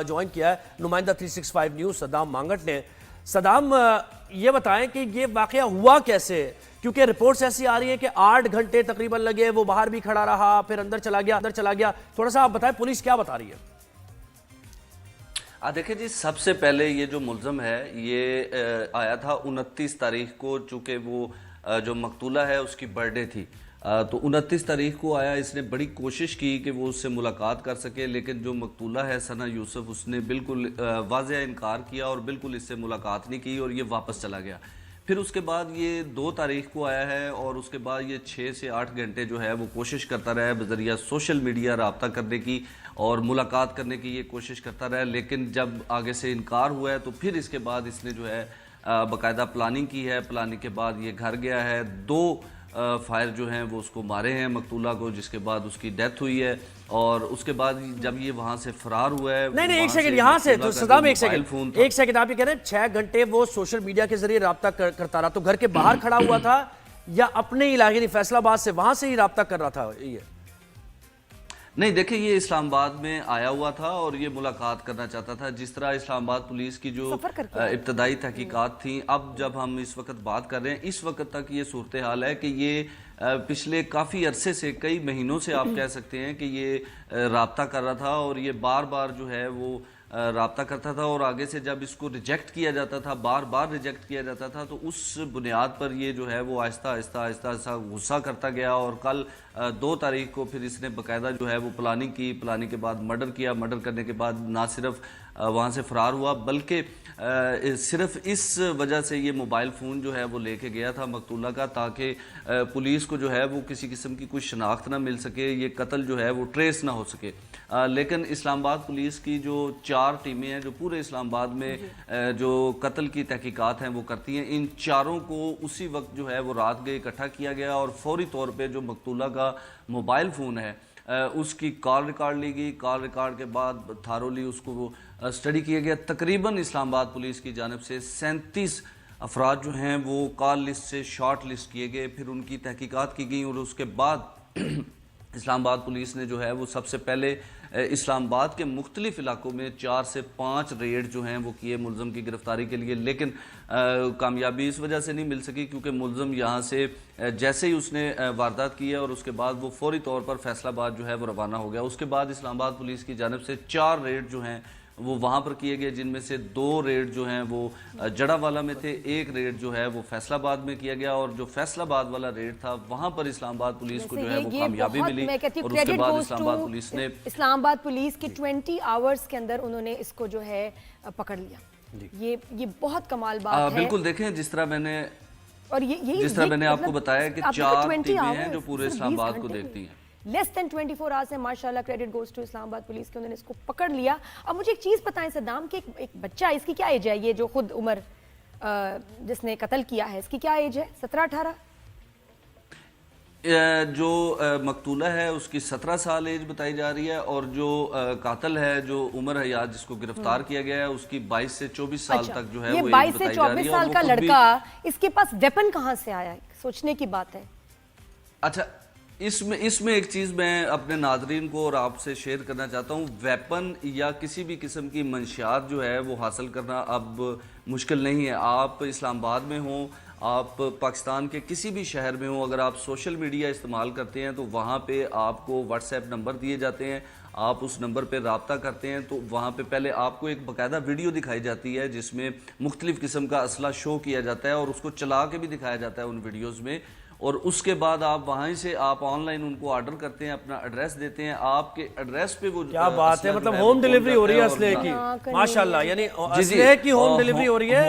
Join किया है नुमाइंदा 365 न्यूज़ सद्दाम मांगट ने। सद्दाम, ये बताएं कि ये वाकया हुआ कैसे, क्योंकि रिपोर्ट्स ऐसी आ रही है कि 8 घंटे तकरीबन लगे, वो बाहर भी खड़ा रहा, फिर अंदर चला गया। थोड़ा सा आप बताएं पुलिस क्या बता रही है? देखिए जी, सबसे पहले ये जो मुल्ज़म है ये आया था 29 तारीख को, चूँकि वो जो मकतूला है उसकी बर्थडे थी, तो 29 तारीख को आया। इसने बड़ी कोशिश की कि वो उससे मुलाकात कर सके, लेकिन जो मकतूला है सना यूसुफ, उसने बिल्कुल वाज़ेह इनकार किया और बिल्कुल इससे मुलाकात नहीं की और ये वापस चला गया। फिर उसके बाद ये 2 तारीख को आया है और उसके बाद ये 6 से 8 घंटे जो है वो कोशिश करता रहा है बज़रिया सोशल मीडिया रब्ता करने की और मुलाकात करने की ये कोशिश करता रहा है, लेकिन जब आगे से इनकार हुआ है तो फिर इसके बाद इसने जो है बाकायदा प्लानिंग की है। प्लानिंग के बाद ये घर गया है, 2 फायर जो हैं वो उसको मारे हैं मकतूला को, जिसके बाद उसकी डेथ हुई है। और उसके बाद जब ये वहां से फरार हुआ है, नहीं एक सेकंड, यहाँ से तो सद्दाम एक सेकंड आप ये कह रहे हैं 6 घंटे वो सोशल मीडिया के जरिए रब्ता करता रहा, तो घर के बाहर खड़ा हुआ था या अपने इलाके फैसलाबाद से वहां से ही रब्ता कर रहा था? ये नहीं, देखिए ये इस्लामाबाद में आया हुआ था और ये मुलाकात करना चाहता था। जिस तरह इस्लामाबाद पुलिस की जो इब्तदाई तहकीकात थी, अब जब हम इस वक्त बात कर रहे हैं, इस वक्त तक ये सूरत हाल है कि ये पिछले काफ़ी अरसे से, कई महीनों से आप कह सकते हैं कि ये रब्ता कर रहा था और ये बार बार जो है वो रब्ता करता था। और आगे से जब इसको रिजेक्ट किया जाता था, बार बार रिजेक्ट किया जाता था, तो उस बुनियाद पर ये जो है वो आहिस्ता आहिस्ता गुस्सा करता गया। और कल 2 तारीख को फिर इसने बाकायदा जो है वो प्लानिंग की। प्लानिंग के बाद मर्डर किया। मर्डर करने के बाद ना सिर्फ वहाँ से फरार हुआ, बल्कि सिर्फ इस वजह से ये मोबाइल फ़ोन जो है वो लेके गया था मकतूला का, ताकि पुलिस को जो है वो किसी किस्म की कोई शनाख्त ना मिल सके, ये कत्ल जो है वो ट्रेस ना हो सके। लेकिन इस्लामाबाद पुलिस की जो 4 टीमें हैं जो पूरे इस्लामाबाद में जो कत्ल की तहकीकात हैं वो करती हैं, इन चारों को उसी वक्त जो है वो रात गए इकट्ठा किया गया और फौरी तौर पे जो मकतूला का मोबाइल फ़ोन है उसकी कॉल रिकॉर्ड ली गई। कॉल रिकॉर्ड के बाद थारोली उसको वो स्टडी किया गया। तकरीबन इस्लामाबाद पुलिस की जानिब से 37 अफराद जो हैं वो कॉल लिस्ट से शॉर्ट लिस्ट किए गए, फिर उनकी तहकीकात की गई और उसके बाद इस्लामाबाद पुलिस ने जो है वो सबसे पहले इस्लामाबाद के मुख्तलिफ इलाकों में 4 से 5 रेड जो हैं वो किए मुल्ज़म की गिरफ्तारी के लिए, लेकिन कामयाबी इस वजह से नहीं मिल सकी क्योंकि मुल्ज़म यहाँ से जैसे ही उसने वारदात की है और उसके बाद वो फौरी तौर पर फैसलाबाद जो है वो रवाना हो गया। उसके बाद इस्लामाबाद पुलिस की जानिब से 4 रेड जो हैं वो वहाँ पर किए गए, जिनमें से 2 रेड जो हैं वो जड़ावाला में थे, 1 रेड जो है वो फैसलाबाद में किया गया। और जो फैसलाबाद वाला रेड था वहाँ पर इस्लामाबाद पुलिस को जो है वो कामयाबी मिली और उसके बाद इस्लामाबाद पुलिस ने इस्लामाबाद पुलिस की 20 आवर्स के अंदर उन्होंने इसको जो है पकड़ लिया। ये बहुत कमाल बात है। बिल्कुल, देखें जिस तरह मैंने आपको बताया कि 4 टीमें हैं जो पूरे इस्लामाबाद को देखती हैं। लेस देन 24 आवर्स है, माशाल्लाह, credit goes to Islamabad police के, उन्होंने इसको पकड़ लिया। अब मुझे एक चीज़ बताएं सद्दाम कि एक बच्चा, इसकी क्या एज है? ये जो खुद उमर जिसने कत्ल किया है, इसकी क्या एज है? 17-18? जो मकतूला है उसकी 17 साल एज बताई जा रही है और जो कातिल है जो उमर हयात जिसको गिरफ्तार किया गया है उसकी 22 से 24 साल तक जो है ये वो 22 से 24 साल का लड़का, इसके पास वेपन कहाँ से आया है? सोचने की बात है। अच्छा, इसमें एक चीज़ मैं अपने नाजरीन को और आपसे शेयर करना चाहता हूँ। वेपन या किसी भी किस्म की मंशियात जो है वो हासिल करना अब मुश्किल नहीं है। आप इस्लामाबाद में हों, आप पाकिस्तान के किसी भी शहर में हो, अगर आप सोशल मीडिया इस्तेमाल करते हैं तो वहाँ पे आपको व्हाट्सएप नंबर दिए जाते हैं, आप उस नंबर पे रब्ता करते हैं तो वहाँ पे पहले आपको एक बाकायदा वीडियो दिखाई जाती है जिसमें मुख्तलिफ़ किस्म का असला शो किया जाता है और उसको चला के भी दिखाया जाता है उन वीडियोज़ में। और उसके बाद आप वहाँ से आप ऑनलाइन उनको ऑर्डर करते हैं, अपना एड्रेस देते हैं, आपके एड्रेस पे वो क्या बात है, मतलब होम डिलीवरी हो रही है असले की, माशाल्लाह, यानी असले की होम डिलीवरी हो रही है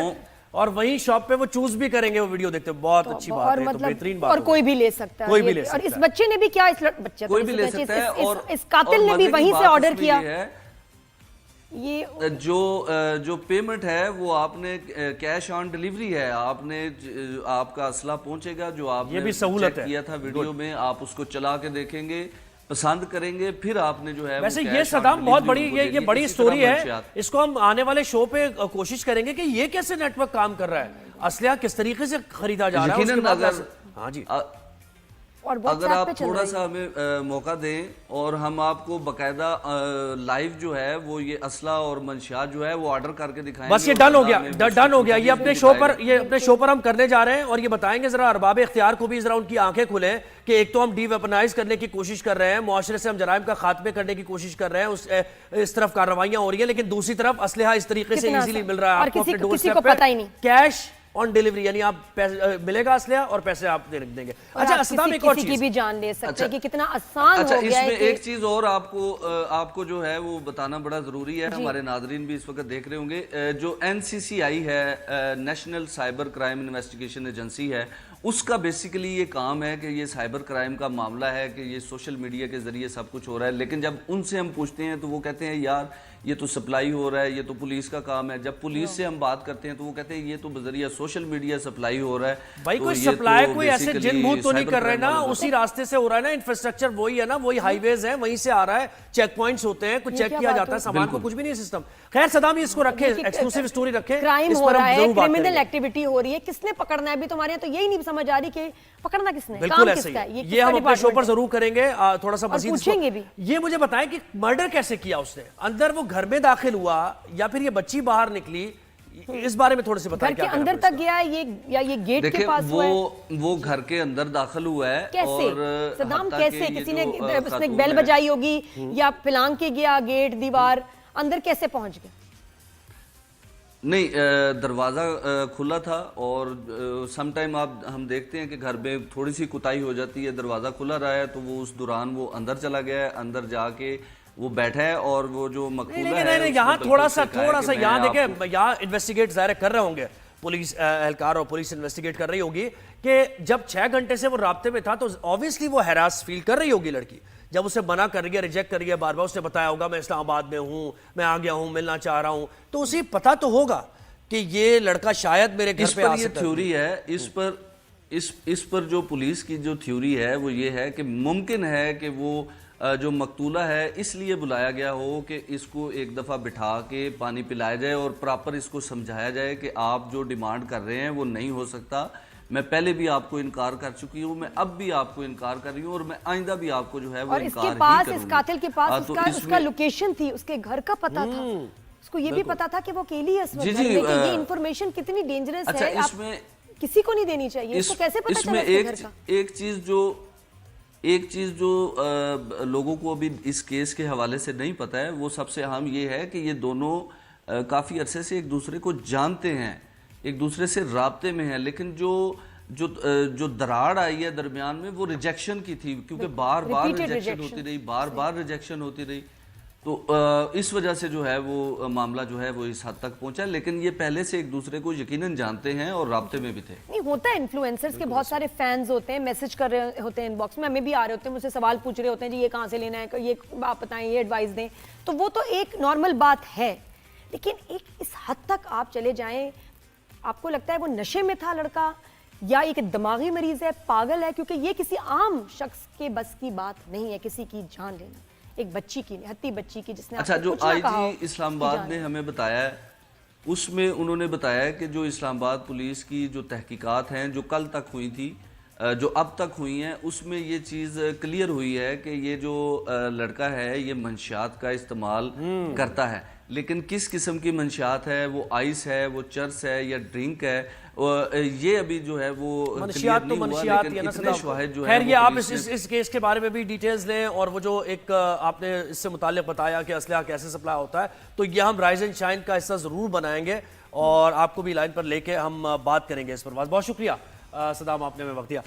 और वहीं शॉप पे वो चूज भी करेंगे वो वीडियो देखते हैं। बहुत अच्छी बात है, मतलब, तो बेहतरीन बात और कोई भी ले सकता है, कोई भी ले सकता है। और इस बच्चे ने भी क्या, इस बच्चे कोई भी ले सकता है और इस कातिल ने भी वहीं से ऑर्डर किया। ये जो पेमेंट है वो आपने कैश ऑन डिलीवरी है, आपने आपका असला पहुंचेगा जो आपने ये भी सहूलत किया था वीडियो में, आप उसको चला के देखेंगे, पसंद करेंगे, फिर आपने जो है वैसे ये सद्दाम बहुत बड़ी ये बड़ी स्टोरी है। इसको हम आने वाले शो पे कोशिश करेंगे कि ये कैसे नेटवर्क काम कर रहा है, असलिया किस तरीके से खरीदा जा रहा है। अगर हाँ जी, और अगर WhatsApp आप पे चल थोड़ा रही सा हमें मौका दें और हम आपको बकायदा लाइव जो है वो ये असला और मंशियात जो है वो ऑर्डर करके दिखाएंगे। बस ये डन हो गया, डन हो गया। ये अपने शो पर हम करने जा रहे हैं और ये बताएंगे जरा अरबाब इख्तियार को भी जरा उनकी आंखें खुलें कि एक तो हम डीवेपनाइज करने की कोशिश कर रहे हैं, मुआशरे से हम जराइम का खात्मे करने की कोशिश कर रहे हैं, इस तरफ कार्रवाइयां हो रही है, लेकिन दूसरी तरफ असलहा इस तरीके से इजीली मिल रहा है आपको अपने डोरस्टेप पे, कैश ऑन डिलीवरी, यानी आप मिलेगा असलहा और पैसे आप देंगे। अच्छा सदाम, एक और चीज की भी जान ले सकते हैं कि कितना आसान अच्छा, हो गया है। इसमें एक चीज और आपको जो है वो बताना बड़ा जरूरी है, हमारे नादरीन भी इस वक्त देख रहे होंगे। जो NCCI है, national cyber crime investigation agency है, उसका बेसिकली ये काम है कि ये साइबर क्राइम का मामला है कि ये सोशल मीडिया के जरिए सब कुछ हो रहा है, लेकिन जब उनसे हम पूछते हैं तो वो कहते हैं यार ये तो सप्लाई हो रहा है, ये तो पुलिस का काम है। जब पुलिस से हम बात करते हैं तो वो कहते हैं ये तो बजरिया सोशल मीडिया सप्लाई हो रहा है। भाई तो कोई ये सप्लाई तो कोई ऐसे basically जिन भूत तो नहीं साइबर कर रहे क्राइम ना, वालों का उसी रास्ते से हो रहा है ना, इंफ्रास्ट्रक्चर वही है ना, वही हाईवेज है, वहीं से आ रहा है, चेक पॉइंट्स होते हैं, कुछ ये चेक क्या किया बात जाता है, हुई? सामान को कुछ भी नहीं है सिस्टम। खैर सदाम, इसको रखे, एक्सक्लूसिव स्टोरी रखे, क्राइम इस हो पर रहा हम है, जरूर बात क्रिमिनल करेंगे। एक्टिविटी हो रही है, किसने पकड़ना है? अभी तुम्हारे यहाँ तो यही नहीं समझ आ रही कि पकड़ना किसने, बिल्कुल काम ऐसे किसका है, ही है। किसका ये हम अपने शो डिपार्टमेंट पर है? जरूर करेंगे, थोड़ा सा मजीद पूछेंगे भी। ये मुझे बताएं कि मर्डर कैसे किया उसने, अंदर वो घर में दाखिल हुआ या फिर ये बच्ची बाहर निकली, इस बारे में थोड़े से बताएं। घर के अंदर तक गया है ये, या ये गेट के देखिए पास हुआ है? वो घर के अंदर दाखिल हुआ है। कैसे और सदाम, हत्ता कैसे के ये किसी ने जो, उसने खातून बेल है, बजाई होगी या फिलांग के गया गेट दीवार, अंदर कैसे पहुंच गया? नहीं, दरवाज़ा खुला था और सम टाइम हम देखते हैं कि घर में थोड़ी सी कुताही हो जाती है, दरवाज़ा खुला रहा है तो वो उस दौरान वो अंदर चला गया है, अंदर जाके वो बैठा है और वो जो मकतूला है नहीं, यहाँ थोड़ा सा यहाँ देखें, यहाँ इन्वेस्टिगेट ज़ाहिर कर रहे होंगे पुलिस एहलकार और पुलिस इन्वेस्टिगेट कर रही होगी कि जब 6 घंटे से वो राब्ते में था तो ऑब्वियसली वो हैरास फील कर रही होगी लड़की। जब उसे मना कर रही है, रिजेक्ट कर रही है, बार बार उसने बताया होगा मैं इस्लामाबाद में हूँ, मैं आ गया हूँ, मिलना चाह रहा हूँ, तो उसे पता तो होगा कि ये लड़का शायद मेरे घर पे आ सकता है। इस पर ये थ्योरी है, इस पर जो पुलिस की जो थ्योरी है वो ये है कि मुमकिन है कि वो जो मकतूला है इसलिए बुलाया गया हो कि इसको एक दफ़ा बिठा के पानी पिलाया जाए और प्रॉपर इसको समझाया जाए कि आप जो डिमांड कर रहे हैं वो नहीं हो सकता। मैं पहले भी आपको इनकार कर चुकी हूँ, मैं अब भी आपको इनकार कर रही हूँ और मैं आइंदा भी आपको जो है वो और इनकार इसके ही पास, करूंगी। इस कातिल के पास तो उसका लोकेशन थी, उसके घर का पता था, उसको ये भी पता था कि वो अकेली है इस वक्त जी, घर में, जी, कि ये इंफॉर्मेशन कितनी डेंजरस अच्छा, है, आप इसमें किसी को नहीं देनी चाहिए। इसको कैसे पता चला इसके घर का? एक चीज जो लोगों को अभी इस केस के हवाले से नहीं पता है, वो सबसे अहम ये है कि ये दोनों काफी अरसे से एक दूसरे को जानते हैं, एक दूसरे से राब्ते में हैं, लेकिन जो दरार आई है दरमियान में वो रिजेक्शन की थी, क्योंकि बार बार रिजेक्शन होती रही, बार बार रिजेक्शन होती रही, तो इस वजह से जो है वो मामला जो है वो इस हद तक पहुंचा। लेकिन ये पहले से एक दूसरे को यकीनन जानते हैं और राब्ते में भी थे। नहीं होता है, इन्फ्लुएंसर्स के बहुत सारे फैंस होते हैं, मैसेज कर रहे होते हैं इनबॉक्स में, हमें भी आ रहे होते हैं, मुझसे सवाल पूछ रहे होते हैं जी ये कहाँ से लेना है, ये आप बताएं, ये एडवाइस दें, तो वो तो एक नॉर्मल बात है। लेकिन एक इस हद तक आप चले जाएं, आपको लगता है वो नशे में था लड़का या एक दिमागी मरीज है, पागल है? क्योंकि ये किसी आम शख्स के बस की बात नहीं है किसी की जान लेना, एक बच्ची की, हत्ती बच्ची की, जिसने अच्छा, जो आईजी इस्लामाबाद ने हमें बताया है उसमें उन्होंने बताया कि जो इस्लामाबाद पुलिस की जो तहकीकात हैं जो कल तक हुई थी, जो अब तक हुई हैं, उसमें ये चीज़ क्लियर हुई है कि ये जो लड़का है ये मंशियात का इस्तेमाल करता है, लेकिन किस किस्म की मंशियात है, वो आइस है, वो चर्स है या ड्रिंक है, ये अभी जो है वो मंशियात तो मंशियात ही है ना सदाम। खैर ये आप इस केस के बारे में भी डिटेल्स लें, और वो जो एक आपने इससे मुताल्लिक बताया कि असलहा कैसे सप्लाई होता है, तो ये हम राइज एंड शाइन का हिस्सा ज़रूर बनाएंगे और आपको भी लाइन पर लेके हम बात करेंगे इस पर। बहुत शुक्रिया सदाम, आपने हमें वक्त दिया।